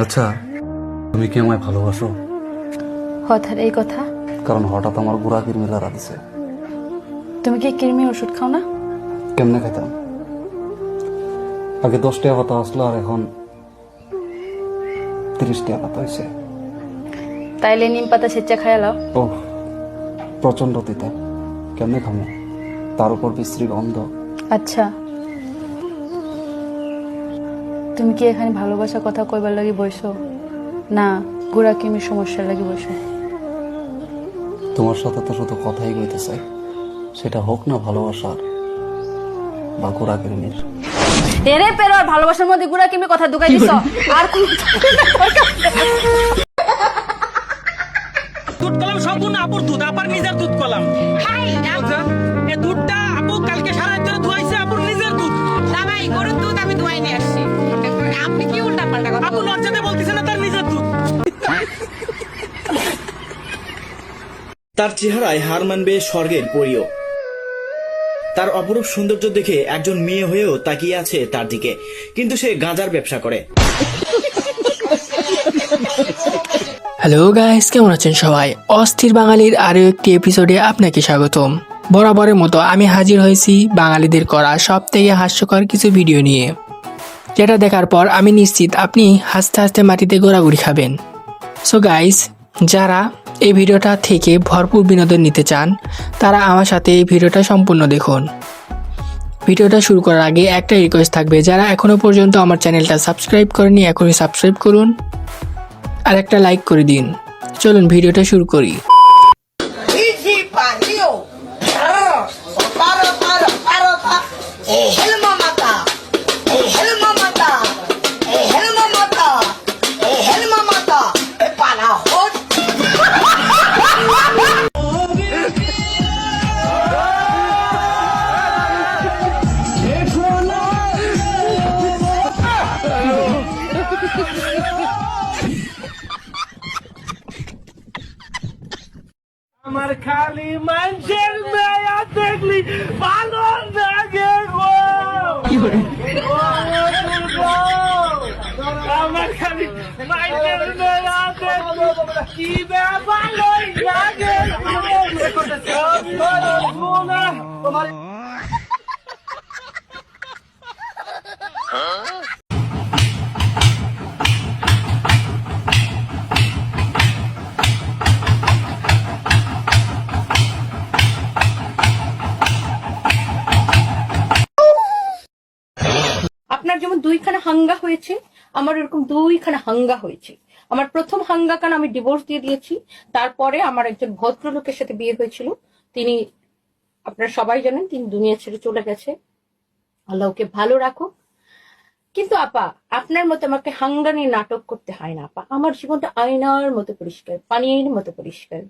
আচ্ছা, তুমি কি আমায় ভালোবাসো? হঠাৎ এই কথা? কারণ হঠাৎ আমার গুড়া কিরমির ধরা দিছে। তুমি কি কৃমি ওষুধ খাও না? কেমনে খাইতাম? আগে 10 টাকা পাতা আসলো, আর এখন 30 টাকা পাতা হয়েছে। তাইলে নিম পাতা সেচ্চা খাইয়া লাও। ও, প্রচন্ড তিতা, কেমনে খামো? তার উপর বিশ্রী গন্ধ। আচ্ছা, তুমি কি এখানে ভালোবাসা কথা কইবার লাগি বইছো, না গুড়া কৃমির সমস্যার লাগি বইছো? তোমার সাথে তো শুধু কথাই কইতে চাই, সেটা হোক না ভালোবাসার বা গুড়া কিরমির। এরে পেরো, আর ভালোবাসার মধ্যে গুড়া কৃমির কথা ঢুকাই দিছ। আর কোন দুধ কলাম সম্পূর্ণ আপুর দুধ, আপার নিজের দুধ কলাম। হাই এই দুধটা আপু কালকে সারা রাত ধরে ধুয়াইছে, আপুর নিজের দুধ। না ভাই, গরুর দুধ আমি ধুয়াই নিয়ে আসছি। আপনি কি উল্টা পাল্টা কথা আপু লজ্জাতে বলতেছে না তার নিজের দুধ। তার চেহারায় হার মানবে স্বর্গের পরীও। তার অপরূপ সৌন্দর্য দেখে একজন মেয়ে হয়েও তাকিয়ে আছে তার দিকে, কিন্তু সে গাঁজার ব্যবসা করে। হ্যালো গাইস, কেমন আছেন সবাই? অস্থির বাঙালির আরো একটি এপিসোডে আপনাকে স্বাগতম। বরাবরের মতো আমি হাজির হয়েছি বাঙালিদের করা সব থেকে হাস্যকর কিছু ভিডিও নিয়ে, যেটা দেখার পর আমি নিশ্চিত আপনি হাসতে হাসতে মাটিতে গোড়াগুড়ি খাবেন। সো গাইস, যারা এই ভিডিওটা থেকে ভরপুর বিনোদন নিতে চান তারা আমার সাথে এই ভিডিওটা সম্পূর্ণ দেখুন। ভিডিওটা শুরু করার আগে একটা রিকোয়েস্ট থাকবে, যারা এখনো পর্যন্ত আমার চ্যানেলটা সাবস্ক্রাইব করেনি এখনই সাবস্ক্রাইব করুন আর একটা লাইক করে দিন। চলুন ভিডিওটা শুরু করি। আমার খালি মানুষের মায়া দেখলি ভালো লাগে গো। আমার খালি মানুষের মায়া দেখলি কি ভালো লাগে। তোমার আপনার যেমন দুইখানা হাঙ্গা হয়েছে, আমার এরকম দুইখানা হাঙ্গা হয়েছে। আমার প্রথম হাঙ্গা কারণ আমি ডিভোর্স দিয়ে দিয়েছি, তারপরে আমার একজন ভদ্রলোকের সাথে বিয়ে হয়েছিল। তিনি, আপনারা সবাই জানেন, তিনি দুনিয়া ছেড়ে চলে গেছে। আল্লাহ ওকে ভালো রাখো। কিন্তু আপা, আপনার মতো আমাকে হাঙ্গা নিয়ে নাটক করতে হয় না আপা। আমার জীবনটা আয়নার মতো পরিষ্কার, পানির মতো পরিষ্কার।